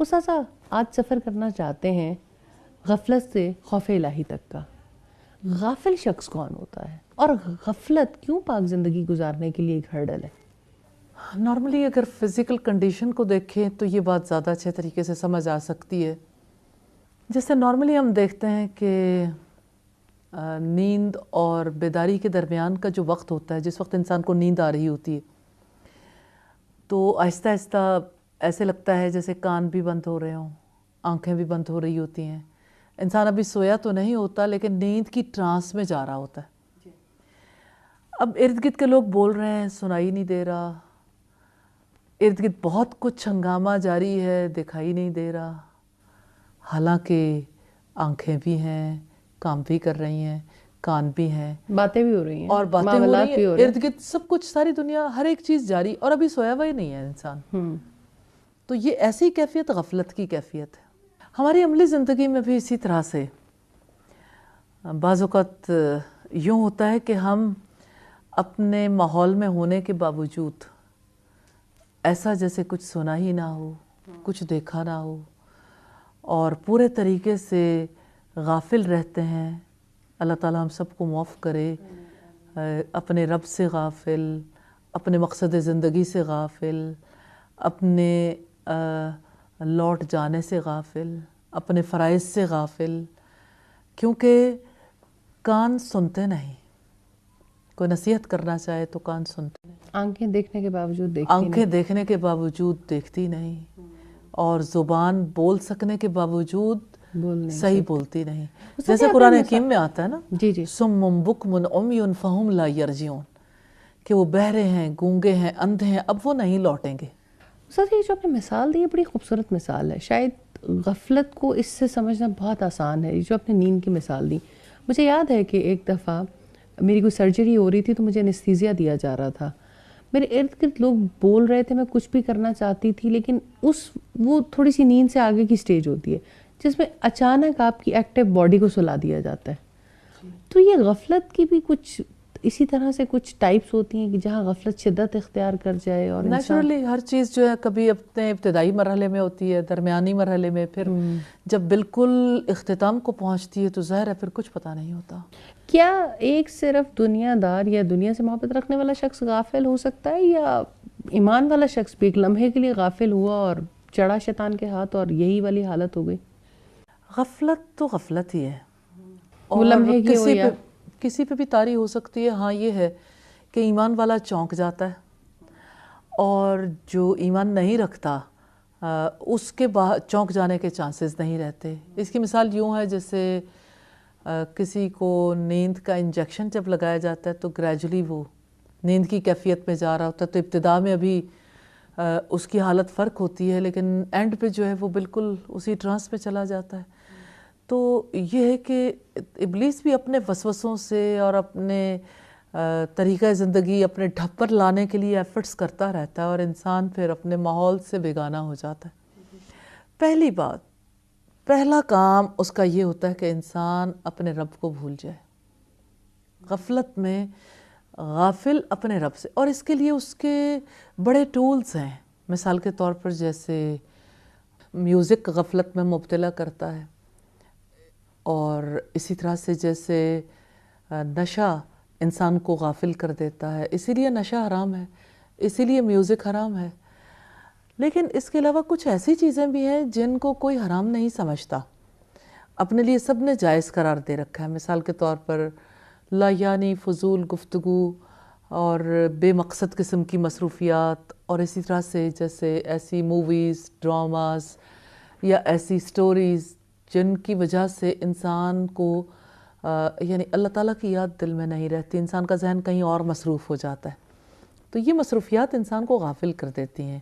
استاذہ آج سفر کرنا چاہتے ہیں غفلت سے خوف الہی تک کا. غافل شخص کون ہوتا ہے اور غفلت کیوں پاک زندگی گزارنے کے لیے ایک ہرڈل ہے؟ نارملی اگر فزیکل کنڈیشن کو دیکھیں تو یہ بات زیادہ اچھے طریقے سے سمجھ آ سکتی ہے. جیسے نارملی ہم دیکھتے ہیں کہ نیند اور بیداری کے درمیان کا جو وقت ہوتا ہے، جس وقت انسان کو نیند آ رہی ہوتی ہے تو آہستہ آہستہ ایسے لگتا ہے جیسے کان بھی بند ہو رہے ہوں، آنکھیں بھی بند ہو رہی ہوتی ہیں. انسان ابھی سویا تو نہیں ہوتا لیکن نیند کی ٹرانس میں جا رہا ہوتا ہے. اب ارد گرد کے لوگ بول رہے ہیں، سنائی نہیں دے رہا، ارد گرد بہت کچھ ہنگامہ جاری ہے، دکھائی نہیں دے رہا، حالانکہ آنکھیں بھی ہیں، کام بھی کر رہی ہیں، کان بھی ہیں، باتیں بھی ہو رہی ہیں اور باتیں ہو رہی ہیں، بھی ارد گرد سب کچھ، ساری دنیا، ہر ایک چیز جاری، اور ابھی سویا ہوا ہی نہیں ہے انسان. تو یہ ایسی کیفیت غفلت کی کیفیت ہے. ہماری عملی زندگی میں بھی اسی طرح سے بعض اوقات یوں ہوتا ہے کہ ہم اپنے ماحول میں ہونے کے باوجود ایسا جیسے کچھ سنا ہی نہ ہو، کچھ دیکھا نہ ہو، اور پورے طریقے سے غافل رہتے ہیں. اللہ تعالیٰ ہم سب کو معاف کرے. اپنے رب سے غافل، اپنے مقصد زندگی سے غافل، اپنے لوٹ جانے سے غافل، اپنے فرائض سے غافل، کیونکہ کان سنتے نہیں. کوئی نصیحت کرنا چاہے تو کان سنتے نہیں، آنکھیں دیکھنے کے باوجود دیکھتی نہیں، آنکھیں دیکھنے کے باوجود دیکھتی نہیں، اور زبان بول سکنے کے باوجود صحیح بولتی نہیں. جیسے قرآن حکیم میں آتا ہے نا، سم بکم عمی فہم لا یرجعون، کہ وہ بہرے ہیں، گونگے ہیں، اندھے ہیں، اب وہ نہیں لوٹیں گے. سر یہ جو آپ نے مثال دی ہے بڑی خوبصورت مثال ہے. شاید غفلت کو اس سے سمجھنا بہت آسان ہے. جو آپ نے نیند کی مثال دی، مجھے یاد ہے کہ ایک دفعہ میری کوئی سرجری ہو رہی تھی تو مجھے انستھیزیا دیا جا رہا تھا. میرے ارد گرد لوگ بول رہے تھے، میں کچھ بھی کرنا چاہتی تھی، لیکن وہ تھوڑی سی نیند سے آگے کی سٹیج ہوتی ہے جس میں اچانک آپ کی ایکٹیو باڈی کو سلا دیا جاتا ہے. تو یہ غفلت کی بھی کچھ اسی طرح سے کچھ ٹائپس ہوتی ہیں کہ جہاں غفلت شدت اختیار کر جائے. اور نیچرلی ہر چیز جو ہے کبھی اپنے ابتدائی مرحلے میں ہوتی ہے، درمیانی مرحلے میں، پھر جب بالکل اختتام کو پہنچتی ہے تو ظاہر ہے پھر کچھ پتہ نہیں ہوتا. کیا ایک صرف دنیا دار یا دنیا سے محبت رکھنے والا شخص غافل ہو سکتا ہے، یا ایمان والا شخص بھی ایک لمحے کے لیے غافل ہوا اور چڑھا شیطان کے ہاتھ اور یہی والی حالت ہو گئی؟ غفلت تو غفلت ہی ہے، وہ اور لمحے کی ہو یا کسی پہ بھی طاری ہو سکتی ہے. ہاں یہ ہے کہ ایمان والا چونک جاتا ہے، اور جو ایمان نہیں رکھتا اس کے چونک جانے کے چانسز نہیں رہتے. اس کی مثال یوں ہے جیسے کسی کو نیند کا انجیکشن جب لگایا جاتا ہے تو گریجولی وہ نیند کی کیفیت میں جا رہا ہوتا ہے. تو ابتدا میں ابھی اس کی حالت فرق ہوتی ہے، لیکن اینڈ پہ جو ہے وہ بالکل اسی ٹرانس میں چلا جاتا ہے. تو یہ ہے کہ ابلیس بھی اپنے وسوسوں سے اور اپنے طریقہ زندگی اپنے ڈھپ پر لانے کے لیے ایفرٹس کرتا رہتا ہے، اور انسان پھر اپنے ماحول سے بیگانہ ہو جاتا ہے. پہلی بات، پہلا کام اس کا یہ ہوتا ہے کہ انسان اپنے رب کو بھول جائے. غفلت میں غافل اپنے رب سے، اور اس کے لیے اس کے بڑے ٹولز ہیں. مثال کے طور پر جیسے میوزک غفلت میں مبتلا کرتا ہے، اور اسی طرح سے جیسے نشہ انسان کو غافل کر دیتا ہے، اسی لیے نشہ حرام ہے، اسی لیے میوزک حرام ہے. لیکن اس کے علاوہ کچھ ایسی چیزیں بھی ہیں جن کو کوئی حرام نہیں سمجھتا، اپنے لیے سب نے جائز قرار دے رکھا ہے. مثال کے طور پر لایعنی فضول گفتگو اور بے مقصد قسم کی مصروفیات، اور اسی طرح سے جیسے ایسی موویز، ڈراماز یا ایسی سٹوریز جن کی وجہ سے انسان کو یعنی اللہ تعالیٰ کی یاد دل میں نہیں رہتی، انسان کا ذہن کہیں اور مصروف ہو جاتا ہے. تو یہ مصروفیات انسان کو غافل کر دیتی ہیں.